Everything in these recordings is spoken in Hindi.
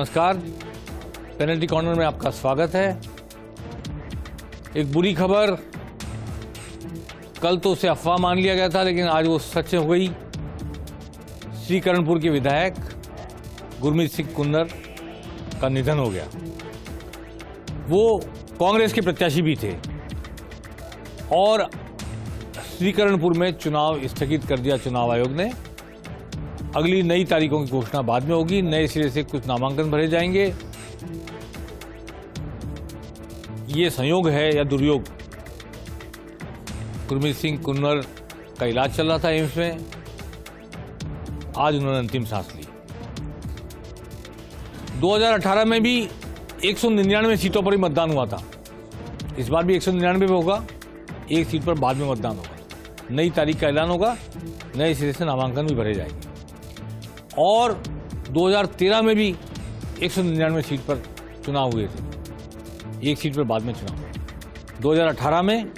नमस्कार, पेनल्टी कॉर्नर में आपका स्वागत है। एक बुरी खबर, कल तो उसे अफवाह मान लिया गया था लेकिन आज वो सच हो गई। श्रीकरणपुर के विधायक गुरमीत सिंह कुन्नर का निधन हो गया। वो कांग्रेस के प्रत्याशी भी थे और श्रीकरणपुर में चुनाव स्थगित कर दिया चुनाव आयोग ने। अगली नई तारीखों की घोषणा बाद में होगी। नए सिरे से कुछ नामांकन भरे जाएंगे। ये संयोग है या दुर्योग, गुरमीत सिंह कुन्नर का इलाज चल रहा था एम्स में, आज उन्होंने अंतिम सांस ली। 2018 में भी 199 सीटों पर ही मतदान हुआ था। इस बार भी 199 पे होगा, एक सीट पर बाद में मतदान होगा। नई तारीख का ऐलान होगा, नए सिरे से नामांकन भी भरे जाएंगे। और 2013 में भी 199 सीट पर चुनाव हुए थे, एक सीट पर बाद में चुनाव हुआ। 2018 में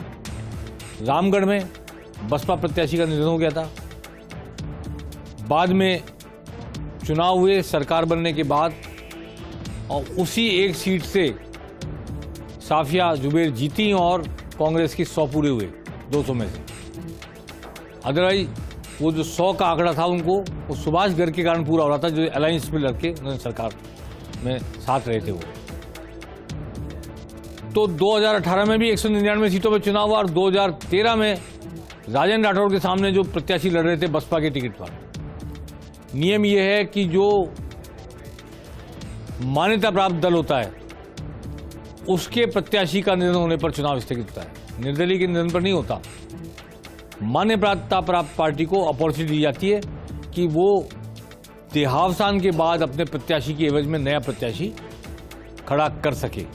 रामगढ़ में बसपा प्रत्याशी का निधन हो गया था। बाद में चुनाव हुए सरकार बनने के बाद और उसी एक सीट से साफिया जुबैर जीती और कांग्रेस की 100 पूरे हुए 200 में से। अदरवाइज वो जो 100 का आंकड़ा था उनको, वो सुभाष गर्ग के कारण पूरा हो रहा था, जो अलायंस में लड़के उन्होंने सरकार में साथ रहे थे वो। तो 2018 में भी 199 सीटों पर चुनाव हुआ और 2013 में राजेंद्र राठौड़ के सामने जो प्रत्याशी लड़ रहे थे बसपा के टिकट पर, नियम यह है कि जो मान्यता प्राप्त दल होता है उसके प्रत्याशी का निधन होने पर चुनाव स्थगित होता है। निर्दलीय के निधन पर नहीं होता। मान्यता प्राप्त पार्टी को अपॉर्चुनिटी दी जाती है कि वो देहावसान के बाद अपने प्रत्याशी की एवज में नया प्रत्याशी खड़ा कर सके।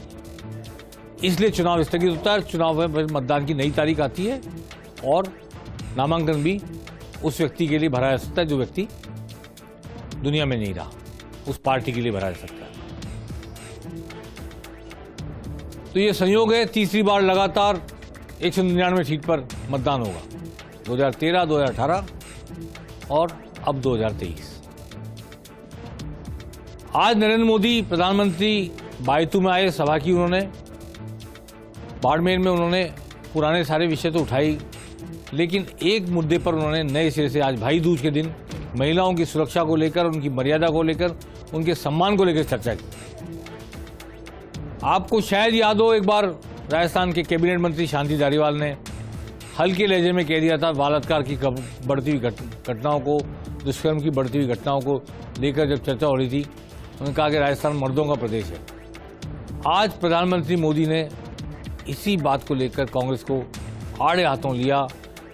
इसलिए चुनाव स्थगित होता है। चुनाव में मतदान की नई तारीख आती है और नामांकन भी उस व्यक्ति के लिए भरा जा सकता है जो व्यक्ति दुनिया में नहीं रहा, उस पार्टी के लिए भरा जा सकता है। तो ये संयोग है, तीसरी बार लगातार 199 सीट पर मतदान होगा। 2013, 2018 और अब 2023। आज नरेंद्र मोदी प्रधानमंत्री बायतू में आए, सभा की उन्होंने। बाड़मेर में उन्होंने पुराने सारे विषय तो उठाई, लेकिन एक मुद्दे पर उन्होंने नए सिरे से आज भाई दूज के दिन महिलाओं की सुरक्षा को लेकर, उनकी मर्यादा को लेकर, उनके सम्मान को लेकर चर्चा की। आपको शायद याद हो, एक बार राजस्थान के कैबिनेट मंत्री शांति धारीवाल ने हल्के लहजे में कह दिया था, बलात्कार की बढ़ती हुई घटनाओं को, दुष्कर्म की बढ़ती हुई घटनाओं को लेकर जब चर्चा हो रही थी, उन्होंने कहा कि राजस्थान मर्दों का प्रदेश है। आज प्रधानमंत्री मोदी ने इसी बात को लेकर कांग्रेस को आड़े हाथों लिया।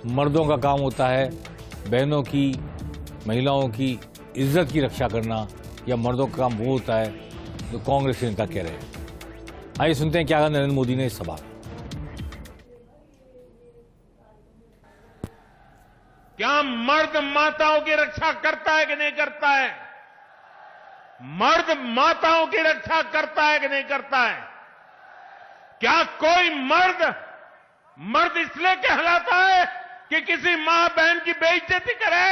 मर्दों का काम होता है बहनों की, महिलाओं की इज्जत की रक्षा करना, या मर्दों का काम वो होता है जो कांग्रेस के नेता कह रहे हैं। आइए सुनते हैं क्या कहा नरेंद्र मोदी ने इस सवाल। क्या मर्द माताओं की रक्षा करता है कि नहीं करता है? मर्द माताओं की रक्षा करता है कि नहीं करता है? क्या कोई मर्द इसलिए कहलाता है कि किसी मां बहन की बेइज्जती करे?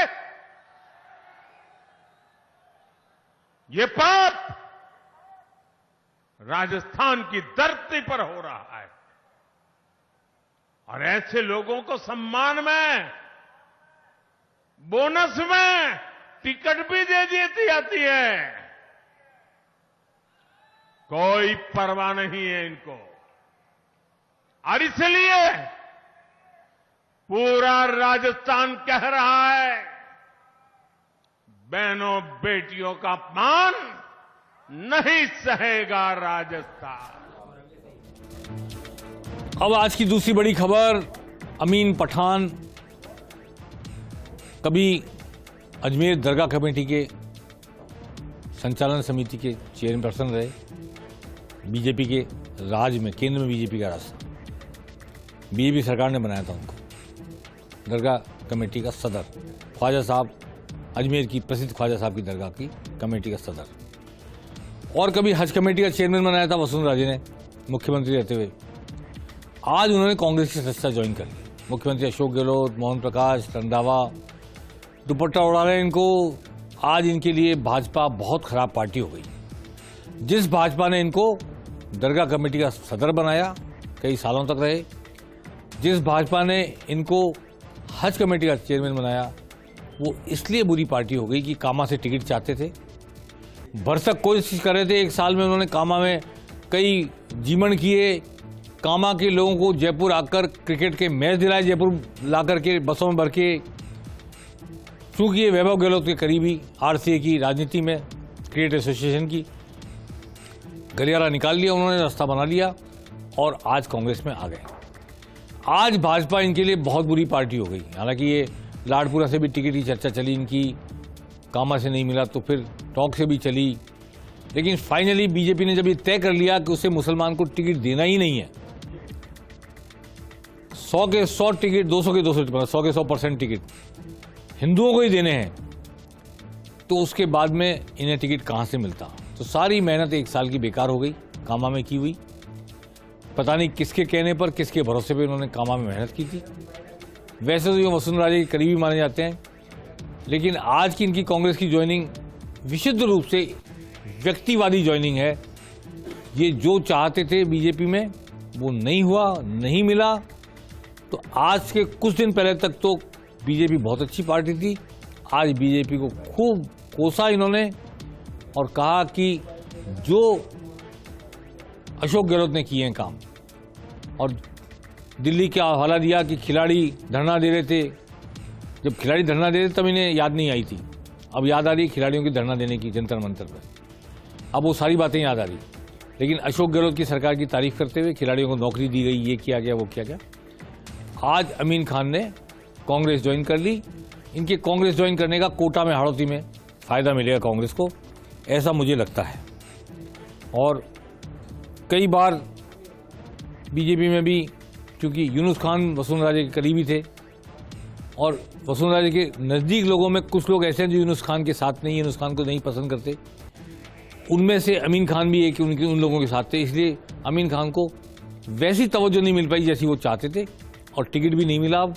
ये पाप राजस्थान की धरती पर हो रहा है और ऐसे लोगों को सम्मान में, बोनस में टिकट भी दे दी जाती है। कोई परवाह नहीं है इनको। और इसलिए पूरा राजस्थान कह रहा है, बहनों बेटियों का अपमान नहीं सहेगा राजस्थान। अब आज की दूसरी बड़ी खबर, अमीन पठान कभी अजमेर दरगाह कमेटी के संचालन समिति के चेयरपर्सन रहे, बीजेपी के राज में, केंद्र में बीजेपी का रास्ता, बीजेपी सरकार ने बनाया था उनको दरगाह कमेटी का सदर। ख्वाजा साहब, अजमेर की प्रसिद्ध ख्वाजा साहब की दरगाह की कमेटी का सदर। और कभी हज कमेटी का चेयरमैन बनाया था वसुंधरा राजे ने, मुख्यमंत्री रहते हुए। आज उन्होंने कांग्रेस की सदस्यता ज्वाइन कर ली। मुख्यमंत्री अशोक गहलोत, मोहन प्रकाश, रंधावा दुपट्टा उड़ा रहे हैं इनको। आज इनके लिए भाजपा बहुत खराब पार्टी हो गई। जिस भाजपा ने इनको दरगाह कमेटी का सदर बनाया, कई सालों तक रहे, जिस भाजपा ने इनको हज कमेटी का चेयरमैन बनाया, वो इसलिए बुरी पार्टी हो गई कि कामा से टिकट चाहते थे, भरसक कोशिश कर रहे थे। एक साल में उन्होंने कामा में कई जीवन किए, कामा के लोगों को जयपुर आकर क्रिकेट के मैच दिलाए, जयपुर लाकर के बसों में भर के। चूंकि ये वैभव गहलोत के करीबी आरसीए की राजनीति में, क्रिकेट एसोसिएशन की, गलियारा निकाल लिया उन्होंने, रास्ता बना लिया और आज कांग्रेस में आ गए। आज भाजपा इनके लिए बहुत बुरी पार्टी हो गई। हालांकि ये लाडपुरा से भी टिकट की चर्चा चली इनकी, कामा से नहीं मिला तो फिर टॉक से भी चली, लेकिन फाइनली बीजेपी ने जब ये तय कर लिया कि उसे मुसलमान को टिकट देना ही नहीं है, 100 के 100 टिकट, 200 के 200, 100 के 100% टिकट हिंदुओं को ही देने हैं, तो उसके बाद में इन्हें टिकट कहां से मिलता। तो सारी मेहनत एक साल की बेकार हो गई कामा में की हुई। पता नहीं किसके कहने पर, किसके भरोसे पे उन्होंने कामा में मेहनत की थी। वैसे तो ये वसुंधरा राजे के करीबी माने जाते हैं, लेकिन आज की इनकी कांग्रेस की ज्वाइनिंग विशुद्ध रूप से व्यक्तिवादी ज्वाइनिंग है। ये जो चाहते थे बीजेपी में वो नहीं हुआ, नहीं मिला। तो आज के कुछ दिन पहले तक तो बीजेपी बहुत अच्छी पार्टी थी, आज बीजेपी को खूब कोसा इन्होंने और कहा कि जो अशोक गहलोत ने किए हैं काम, और दिल्ली का हवाला दिया कि खिलाड़ी धरना दे रहे थे। जब खिलाड़ी धरना दे रहे तब इन्हें याद नहीं आई थी, अब याद आ रही खिलाड़ियों की धरना देने की जंतर मंतर पर, अब वो सारी बातें याद आ रही। लेकिन अशोक गहलोत की सरकार की तारीफ करते हुए खिलाड़ियों को नौकरी दी गई, ये किया गया, वो किया गया। आज अमीन खान ने कांग्रेस ज्वाइन कर ली। इनके कांग्रेस ज्वाइन करने का कोटा में हाड़ौती में फायदा मिलेगा कांग्रेस को, ऐसा मुझे लगता है। और कई बार बीजेपी में भी, क्योंकि यूनुस खान वसुंधरा राजे के करीबी थे और वसुंधरा राजे के नज़दीक लोगों में कुछ लोग ऐसे हैं जो यूनुस खान के साथ नहीं, यूनुस खान को नहीं पसंद करते, उनमें से अमीन खान भी एक उन लोगों के साथ थे। इसलिए अमीन खान को वैसी तवज्जो नहीं मिल पाई जैसी वो चाहते थे और टिकट भी नहीं मिला। अब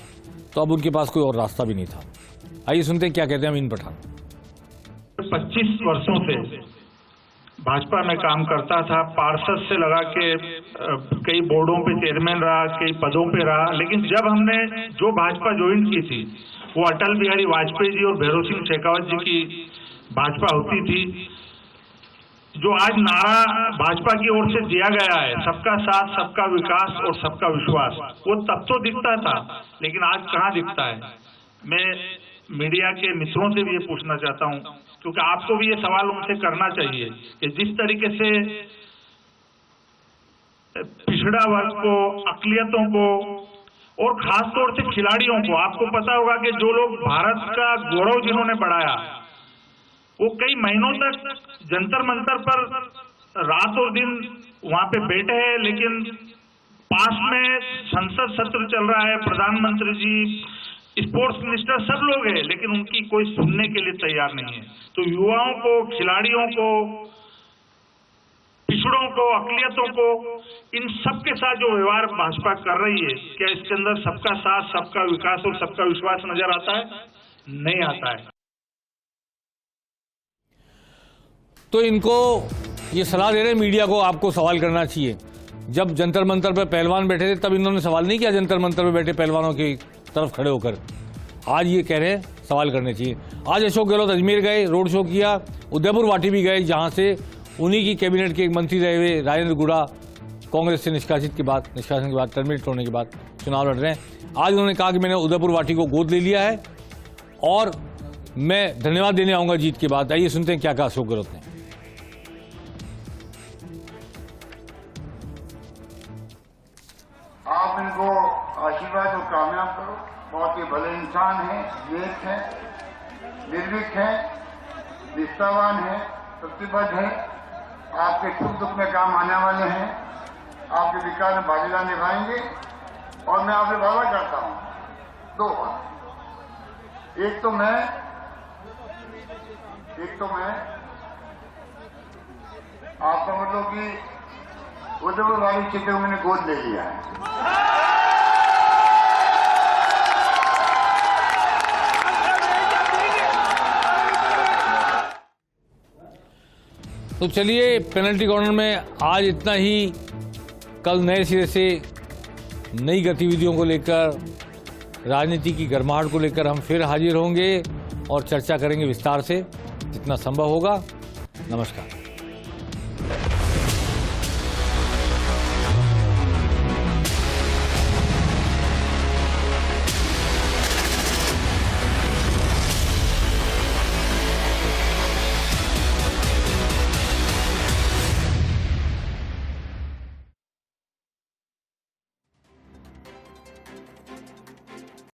तो अब उनके पास कोई और रास्ता भी नहीं था। आइए सुनते हैं क्या कहते हैं अमीन पठान। 25 वर्षों से भाजपा में काम करता था, पार्षद से लगा के कई बोर्डों पे चेयरमैन रहा, कई पदों पे रहा। लेकिन जब हमने जो भाजपा ज्वाइन की थी वो अटल बिहारी वाजपेयी जी और भैरव सिंह शेखावत जी की भाजपा होती थी। जो आज नारा भाजपा की ओर से दिया गया है, सबका साथ, सबका विकास और सबका विश्वास, वो तब तो दिखता था, लेकिन आज कहाँ दिखता है। मैं मीडिया के मित्रों से भी ये पूछना चाहता हूं, क्योंकि आपको भी ये सवाल उनसे करना चाहिए कि जिस तरीके से पिछड़ा वर्ग को, अकलियतों को और खास तौर से खिलाड़ियों को, आपको पता होगा कि जो लोग भारत का गौरव जिन्होंने बढ़ाया, वो कई महीनों तक जंतर मंतर पर रात और दिन वहां पे बैठे हैं, लेकिन पास में संसद सत्र चल रहा है, प्रधानमंत्री जी, स्पोर्ट्स मिनिस्टर, सब लोग हैं, लेकिन उनकी कोई सुनने के लिए तैयार नहीं है। तो युवाओं को, खिलाड़ियों को, पिछड़ों को, अकलियतों को, इन सब के साथ जो व्यवहार भाजपा कर रही है, क्या इसके अंदर सबका साथ, सबका विकास और सबका विश्वास नजर आता है? नहीं आता है। तो इनको ये सलाह दे रहे हैं मीडिया को, आपको सवाल करना चाहिए। जब जंतर मंतर पर पहलवान बैठे थे तब इन्होंने सवाल नहीं किया जंतर मंतर पर बैठे पहलवानों की तरफ खड़े होकर। आज ये कह रहे हैं सवाल करने चाहिए। आज अशोक गहलोत अजमेर गए, रोड शो किया, उदयपुर वाटी भी गए, जहां से उन्हीं की कैबिनेट के एक मंत्री रहे हुए राजेंद्र गुड़ा कांग्रेस से निष्कासन के बाद टर्मिनेट होने के बाद चुनाव लड़ रहे हैं। आज उन्होंने कहा कि मैंने उदयपुर वाटी को गोद ले लिया है और मैं धन्यवाद देने आऊंगा जीत के बाद। आइए सुनते हैं क्या कहा अशोक गहलोत ने। आप इनको आशीर्वाद और कामयाब करो। बहुत ही भले इंसान हैं, नेक हैं, निर्भीक हैं, निष्ठावान हैं, प्रतिबद्ध हैं, आपके सुख दुख में काम आने वाले हैं, आपके विकास में भागीदार निभाएंगे। और मैं आपसे वादा करता हूं 2 बात। एक तो मैं आपका मतलब कि उदयपुर वाली क्षेत्र को मैंने गोद ले लिया है। तो चलिए पेनल्टी कॉर्नर में आज इतना ही। कल नए सिरे से नई गतिविधियों को लेकर, राजनीति की गर्माहट को लेकर हम फिर हाजिर होंगे और चर्चा करेंगे विस्तार से जितना संभव होगा। नमस्कार।